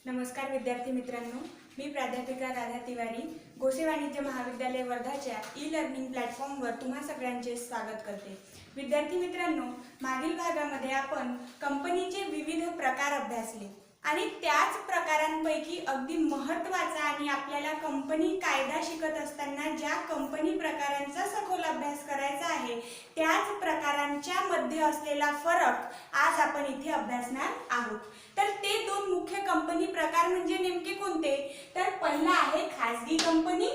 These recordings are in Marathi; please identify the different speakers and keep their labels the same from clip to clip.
Speaker 1: नमस्कार विद्यार्थी मित्रांनो, मी प्राध्यापिका राधा तिवारी गोसे वाणिज्य महाविद्यालय वर्धाच्या ई लर्निंग प्लॅटफॉर्मवर तुम्हा सगळ्यांचे स्वागत करते। विद्यार्थी मित्रांनो, मागील भागामध्ये आपण कंपनीचे विविध प्रकार अभ्यासले आणि त्याच प्रकारांपैकी अगदी महत्त्वाचा आणि आपल्याला कंपनी कायदा शिकत असताना ज्या कंपनी प्रकारांचा सखोल अभ्यास करायचा आहे त्याच प्रकारांच्या मध्ये असलेला फरक आज आपण इथे अभ्यासणार आहोत। तर ते दोन मुख्य कंपनी प्रकार म्हणजे नेमके कोणते? तर पहिला आहे खाजगी कंपनी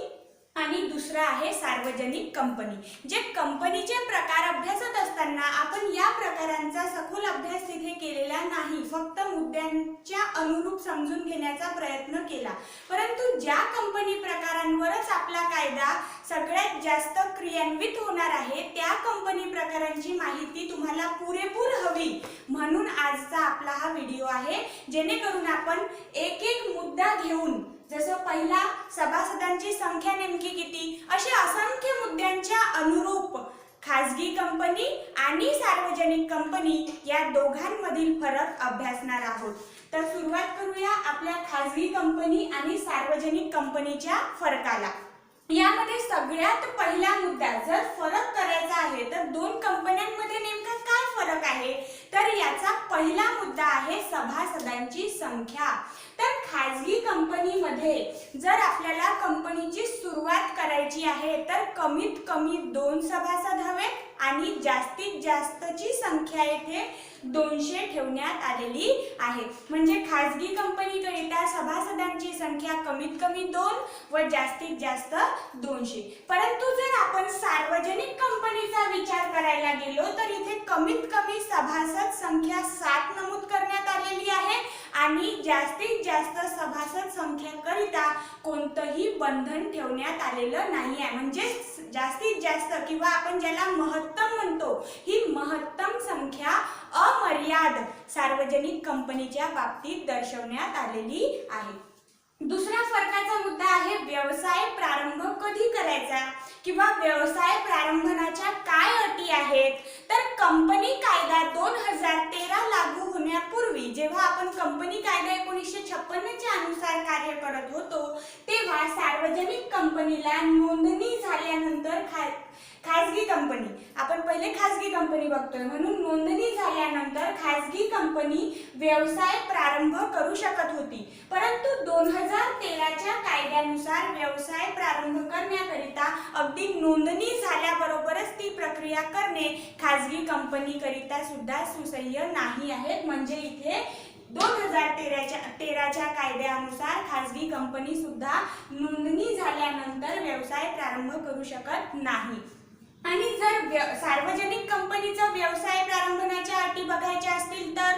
Speaker 1: आणि दुसरा आहे सार्वजनिक कंपनी। जे कंपनीचे प्रकार अभ्यासत असताना आपण या प्रकारांचा सखोल अभ्यास तिथे केलेला नाही, फक्त मुद्द्यांच्या अनुरूप समजून घेण्याचा प्रयत्न केला। परंतु ज्या कंपनी प्रकारांवरच आपला कायदा सगळ्यात जास्त क्रियान्वित होणार आहे त्या कंपनी प्रकारांची माहिती तुम्हाला पुरेपूर हवी म्हणून आजचा आपला हा व्हिडिओ आहे, जेणेकरून आपण एक एक मुद्दा घेऊन जसं पहिला सभासदांची संख्या नेमकी किती अशा असंख्य मुद्द्यांच्या अनुरूप खाजगी कंपनी आणि सार्वजनिक कंपनी या दोघांमधील फरक अभ्यासणार आहोत। तर सुरुवात करूया आपल्या खाजगी कंपनी आणि सार्वजनिक कंपनीच्या फरकाला। यामध्ये सगळ्यात पहिला मुद्दा जर फरक करायचा आहे तर दोन कंपन्यांमध्ये नेमका काय फरक आहे, तर याचा पहिला मुद्दा आहे सभासदांची संख्या। तर खाजगी कंपनीमध्ये जर आपल्याला कंपनीची सुरुवात करायची आहे तर कमीत कमी 2 सभासद हवे आणि जास्तीत जास्तची संख्या येथे 200 ठेवण्यात आलेली आहे। म्हणजे खाजगी कंपनीकरिता सभासदांची संख्या कमीत कमी 2 व जास्तीत जास्त 200। परंतु जर आपण सार्वजनिक कंपनीचा विचार करायला गेलो तर इथे कमीत कमी सभासद संख्या 7 नमूद करण्यात आलेली आहे आणि जास्तीत जास्त सभासद संख्या करिता कोणतंही बंधन ठेवण्यात आलेलं नाही आहे। म्हणजे जास्तीत जास्त किंवा आपण ज्याला महत्तम म्हणतो ही महत्तम संख्या अमर्याद सार्वजनिक कंपनीच्या बाबतीत दर्शवण्यात आलेली आहे। दुसरा फरकाचा मुद्दा आहे व्यवसाय प्रारंभ कधी करायचा किंवा व्यवसाय प्रारंभनाच्या काय अटी आहेत। तर कंपनी कायदा 2013 लागू होण्यापूर्वी जेव्हा आपण कंपनी कायदा 1956 च्या अनुसार कार्य करत होतो तेव्हा सार्वजनिक कंपनीला नोंदणी झाल्यानंतर खाजगी कंपनी आपण पहिले खाजगी कंपनी बघतोय म्हणून नोंदणी झाल्यानंतर खाजगी कंपनी व्यवसाय प्रारंभ करू शकत होती। परंतु 2013 च्या कायद्यानुसार व्यवसाय प्रारंभ करण्याकरिता अगदी नोंदणी झाल्याबरोबरच ती प्रक्रिया करणे खाजगी कंपनी करिता सुद्धा सुसह्य नाही आहे। म्हणजे इथे 2013 च्या कायद्यानुसार खाजगी कंपनी सुद्धा नोंदणी झाल्यानंतर व्यवसाय प्रारंभ करू शकत नाही। आणि जर सार्वजनिक कंपनीचा व्यवसाय प्रारंभनाच्या अटी बघायच्या असतील तर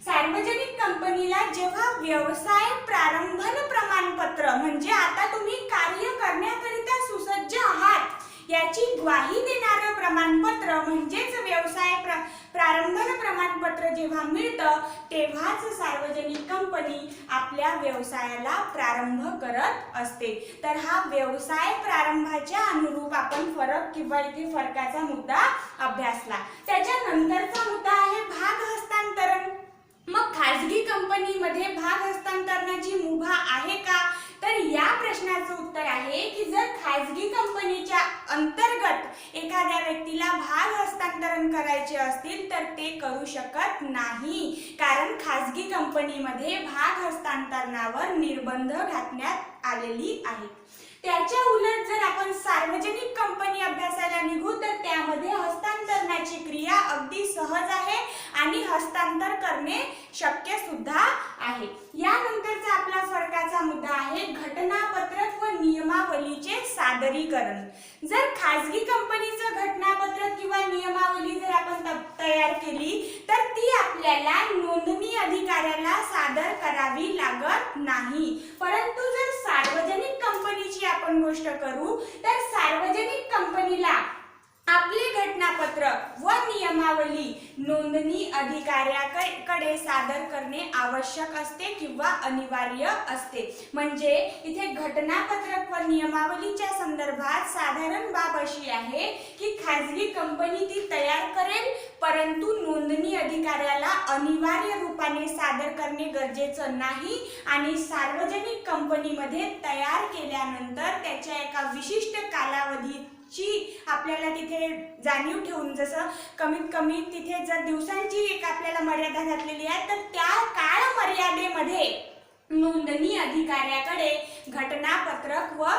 Speaker 1: सार्वजनिक कंपनीला जेव्हा व्यवसाय प्रारंभन प्रमाणपत्र म्हणजे आता तुम्ही कार्य करण्याकरिता सुसज्ज आहात याची ग्वाही देणारं प्रमाणपत्र म्हणजेच व्यवसाय प्रारंभन प्रमाणपत्र जेव्हा मिळतं तेव्हाच सार्वजनिक कंपनी आपल्या व्यवसायाला प्रारंभ करत असते। तर हा व्यवसाय प्रारंभाच्या अनुरूप आपण फरक किंवा इथे फरकाचा मुद्दा अभ्यासला। त्याच्यानंतरचा मुद्दा आहे भाग हस्तांतरण। मग खाजगी कंपनीमध्ये भाग हस्तांतरणाची मुभा आहे का? तर या प्रश्नाचं उत्तर आहे की जर खाजगी कंपनीच्या अंतर्गत एखाद्या व्यक्तीला भाग हस्तांतरण करायचे असतील तर ते करू शकत नाही, कारण खाजगी कंपनीमध्ये भाग हस्तांतरणावर निर्बंध घातण्यात आलेली आहेत। त्याच्या उलट जर आपण सार्वजनिक कंपनी अभ्यासाला निघू तर त्यामध्ये हस्तांतरणाची क्रिया अगदी सहज आहे आणि हस्तांतर करणे शक्य सुद्धा आहे। यानंतरचा आपला फरकाचा मुद्दा आहे घटनापत्रक व नियमावलीचे सादरीकरण। जर खाजगी कंपनीचं घटनापत्रक किंवा नियमावली जर आपण तयार केली तर ती आपल्याला नोंदणी अधिकाऱ्याला सादर करावी लागत नाही। परंतु जर सार्वजनिक कंपनीची आपण गोष्ट करू तर सार्वजनिक कंपनीला आपले घटनापत्र व नियमावली नोंदणी अधिकाऱ्याकडे सादर करणे आवश्यक असते किंवा अनिवार्य असते. म्हणजे इथे घटनापत्रक व नियमावलीच्या संदर्भात साधारण बाब अशी आहे की खाजगी कंपनी ती तयार करेल, परंतु नोंदणी अधिकाऱ्याला अनिवार्य रूपाने सादर करणे गरजेचं नाही आणि सार्वजनिक कंपनीमध्ये तयार केल्यानंतर त्याच्या एका विशिष्ट कालावधीत आपल्याला तिथे जाणीव ठेवून, जसं कमीत कमी तिथे जर दिवसांची एक आपल्याला मर्यादा घातलेली आहे तर त्या काळ मर्यादेमध्ये नोंदणी अधिकाऱ्याकडे घटनापत्रक व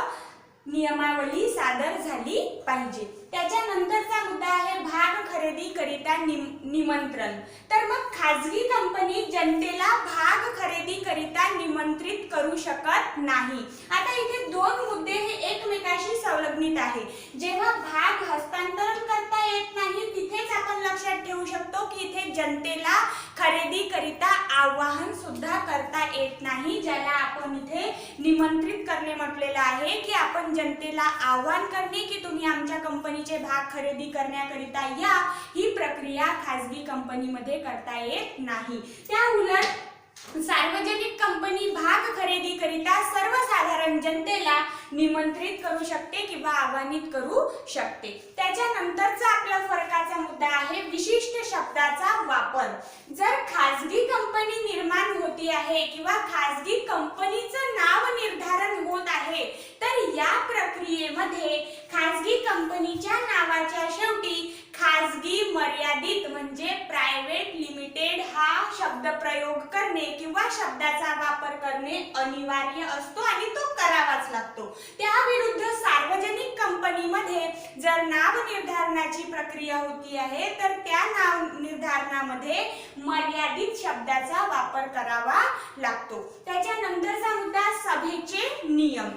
Speaker 1: नियमावली सादर झाली पाहिजे. त्याच्यानंतरचा मुद्दा आहे भाग खरेदी करिता निमंत्रण. तर मग खाजगी कंपनी जनतेला भाग खरेदी करिता निमंत्रित करू शकत नाही. आता इथे दोन मुद्दे हे एकमेकाशी संलग्नित आहे. जेव्हा भाग हस्तांतरण करता येत नाही तिथेच आपण लक्षात ठेवू शकतो की इथे जनतेला खरेदी करिता आवाहन सुद्धा करता येत नाही, ज्याला आपण इथे निमंत्रित करणे म्हटलेलं आहे की आपण जनतेला आवाहन करणे की तुम्ही आमच्या कंपनीचे भाग खरेदी करण्याकरिता या, ही प्रक्रिया खाजगी कंपनीमध्ये करता येत नाही. त्या उलट सार्वजनिक कंपनी भाग खरेदी करिता सर्वसाधारण जनतेला निमंत्रित करू शकते किंवा आवाहनित करू शकते. त्याच्यानंतरचा आपला फरकाचा मुद्दा आहे विशिष्ट शब्दाचा वापर. जर खाजगी कंपनी निर्माण होती आहे किंवा खाजगी कंपनीचं नाव निर्धारण होत आहे तर या प्रक्रियेमध्ये खाजगी कंपनीच्या नावाच्या शेवटी खाजगी मर्यादित म्हणजे प्रायव्हेट लिमिटेड हा शब्द प्रयोग करणे किंवा शब्दाचा वापर करणे अनिवार्य असतो आणि तो करावाच लागतो. त्याविरुद्ध सार्वजनिक कंपनीमध्ये जर नाव निर्धारणाची प्रक्रिया होती आहे तर त्या नाव निर्धारणामध्ये मर्यादित शब्दाचा वापर करावा लागतो. त्याच्यानंतरचा मुद्दा सभेचे नियम.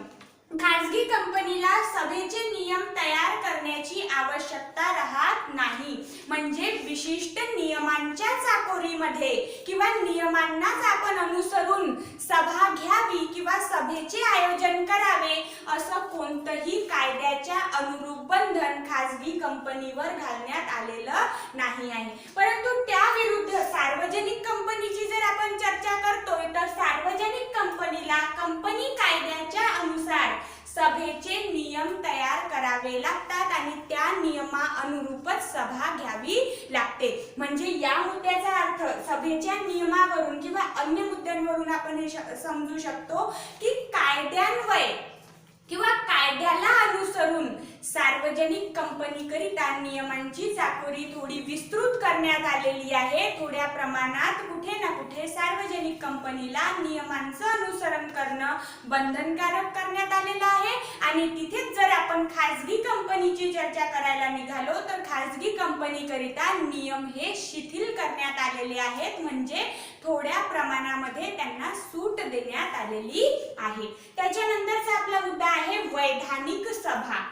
Speaker 1: खाजगी कंपनीला सभेचे नियम तयार करण्याची आवश्यकता राहत नाही. म्हणजे विशिष्ट नियमांच्या चाकोरीमध्ये किंवा नियमांनाच आपण अनुसरून सभा घ्यावी किंवा सभेचे आयोजन करावे असं कोणतंही कायद्याच्या अनुरूप बंधन खाजगी कंपनीवर घालण्यात आलेलं नाही आहे. परंतु त्याविरुद्ध सार्वजनिक कंपनीची जर आपण चर्चा करतोय तर सार्वजनिक कंपनीला कंपनी कायद्याच्या अनुसार सभेचे नियम तयार करावे लागतात आणि त्या नियमा अनुरूपच सभा घ्यावी लागते. म्हणजे या मुद्द्याचा अर्थ सभेच्या नियमावरून किंवा अन्य मुद्द्यांवरून आपण हे समजू शकतो की कायद्यान्वये किंवा कायद्याला अनुसरून सार्वजनिक कंपनीकरिता नियमांची चाकोरी थोडी विस्तृत करण्यात आलेली आहे. थोड्या प्रमाणात कुठे ना कुठे सार्वजनिक कंपनीला नियमांचं अनुसरण करणं बंधनकारक करण्यात आलेलं आहे आणि तिथेच जर आपण खाजगी कंपनीची चर्चा करायला निघालो तर खाजगी कंपनीकरिता नियम हे शिथिल करण्यात आलेले आहेत. म्हणजे थोड्या प्रमाणामध्ये त्यांना सूट देण्यात आलेली आहे. त्याच्यानंतरचा आपला मुद्दा आहे वैधानिक सभा.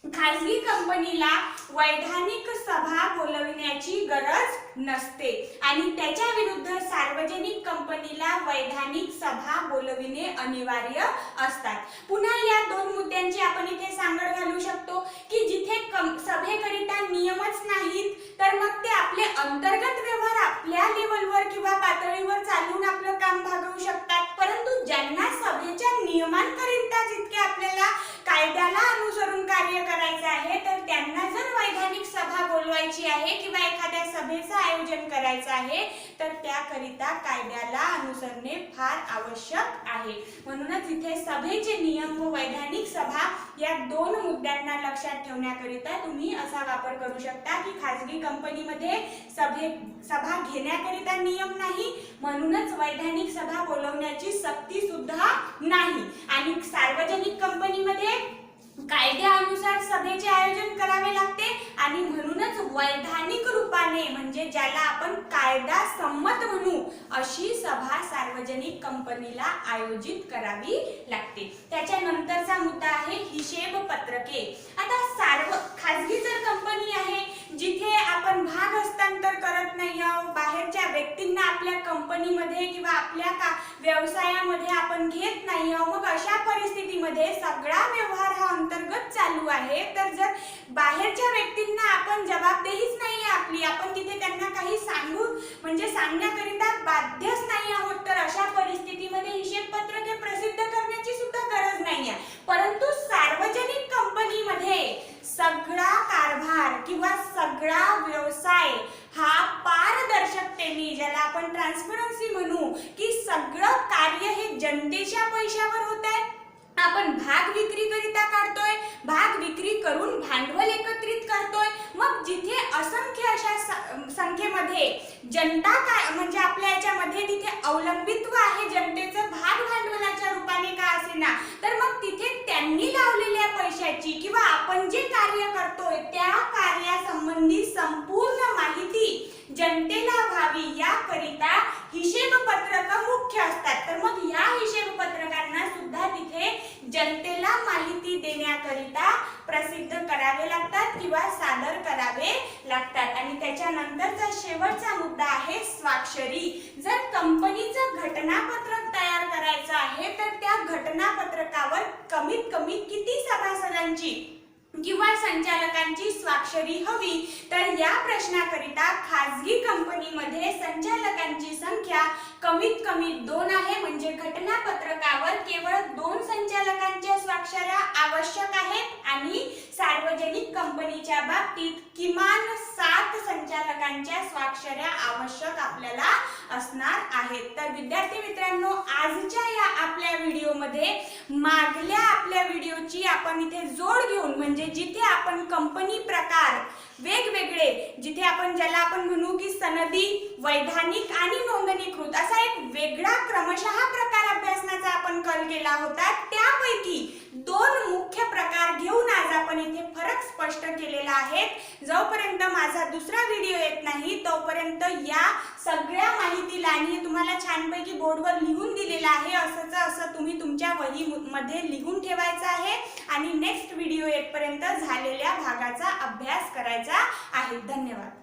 Speaker 1: खाजगी कंपनीला वैधानिक सभा बोलविण्याची गरज नसते आणि त्याच्या विरुद्ध सार्वजनिक कंपनीला वैधानिक सभा बोलविणे अनिवार्य असतात. पुन्हा या दोन मुद्द्यांची आपण इथे सांगड घालू शकतो की जिथे सभेकरिता नियमच नाहीत तर मग ते आपले अंतर्गत व्यवहार आपल्या लेवलवर किंवा पातळीवर चालून आपलं काम भागवू शकतात. परंतु ज्यांना सभेच्या नियमांकरिता जितके आपल्याला कायद्याला अनुसरून कार्य करायचं आहे तर त्यांना जर वैधानिक सभा बोलवायची आहे किंवा एखाद्या सभेचं आयोजन करायचं आहे तर त्याकरिता कायद्याला अनुसरणे फार आवश्यक आहे. म्हणूनच इथे सभेचे नियम व वैधानिक सभा या दोन मुद्द्यांना लक्षात ठेवण्याकरिता तुम्ही असा वापर करू शकता की खाजगी कंपनीमध्ये सभा घेण्याकरिता नियम नाही, म्हणूनच वैधानिक सभा बोलवण्याची सक्ती सुद्धा नाही आणि सार्वजनिक कंपनीमध्ये कायद्यानुसार सभेचे आयोजन करावे लागते आणि म्हणूनच वैधानिक रूपाने म्हणजे ज्याला आपण कायदा संमत म्हणू अशी सभा सार्वजनिक कंपनीला आयोजित करावी लागते. त्याच्यानंतरचा मुद्दा आहे हिशेब पत्रके. आता खाजगी जर कंपनी आहे जिथे आपण भाग हस्तांतर करत नाही आहोत, बाहेरच्या व्यक्तींना आपल्या कंपनीमध्ये किंवा आपल्या व्यवसायामध्ये आपण घेत नाही आहोत, मग अशा परिस्थितीमध्ये सगळा व्यवहार हा अंतर्गत चालू आहे. तर जर बाहेरच्या व्यक्तींना आपण जबाबदेहीच नाही आपली, आपण तिथे त्यांना काही सांगण्याकरिता बाध्यच नाही आहोत, तर अशा परिस्थितीमध्ये हिशेब पत्रके प्रसिद्ध करण्याची सुद्धा गरज नाही आहे. परंतु सार्वजनिक कंपनीमध्ये सगळा कारभार किंवा सगळा व्यवसाय हा पारदर्शकतेने, ज्याला आपण ट्रान्सपरन्सी म्हणू, की सगळं कार्य हे जनतेच्या पैशावर होत आहे. आपण भाग विक्री करिता काढतोय, भाग विक्री करून भांडवल एकत्रित करतोय. मग जिथे असंख्य अशा संख्येमध्ये जनता म्हणजे आपल्या याच्यामध्ये तिथे अवलंबित्व आहे जनतेचं भाग भांडवलाच्या रूपाने का असेना, तर मग तिथे त्यांनी लावलेल्या पैशाची किंवा आपण जे कार्य करतोय त्या कार्यासंबंधी संपूर्ण माहिती जनतेला व्हावी याकरिता हिशेब पत्रक मुख्य असतात. तर मग या हिशेब पत्रकांना सुद्धा तिथे जनतेला माहिती देण्याकरिता प्रसिद्ध करावे लागतात किंवा सादर करावे लागतात. आणि त्याच्यानंतरचा शेवटचा मुद्दा आहे स्वाक्षरी. जर कंपनीचं घटनापत्रक तयार करायचं आहे तर त्या घटनापत्रकावर कमीत कमी किती सभासदांची किंवा संचालकांची स्वाक्षरी हवी, तर या प्रश्नाकरिता खाजगी कंपनीमध्ये संचालकांची संख्या कमीत कमी 2 आहे. म्हणजे घटनापत्रकावर केवळ 2 संचालकांच्या स्वाक्षऱ्या आवश्यक आहेत आणि सार्वजनिक कंपनीच्या बाबतीत किमान 7 संचालकांच्या स्वाक्षऱ्या आवश्यक आपल्याला असणार आहेत. तर विद्यार्थी मित्रांनो, आजच्या या आपल्या व्हिडिओमध्ये मागल्या आपल्या व्हिडिओची आपण इथे जोड घेऊन, म्हणजे जिथे आपण कंपनी प्रकार वेगवेगळे, जिथे आपण ज्याला आपण म्हणू की सनदी, वैधानिक आणि नोंदणीकृत असा एक वेगळा क्रमशः प्रकार अभ्यासण्याचा आपण कल केला होता. त्यापैकी 2 मुख्य प्रकार घेऊन आज आपण इथे फरक स्पष्ट केलेला आहे. जोपर्यंत माझा दुसरा व्हिडिओ येत नाही तोपर्यंत या सगळ्या माहितीला, आणि तुम्हाला छानपैकी बोर्डवर लिहून दिलेला आहे, असं तुम्ही तुमच्या वहीमध्ये लिहून ठेवायचं आहे आणि नेक्स्ट व्हिडिओ येतपर्यंत झालेल्या भागाचा अभ्यास करायचा आहे. धन्यवाद.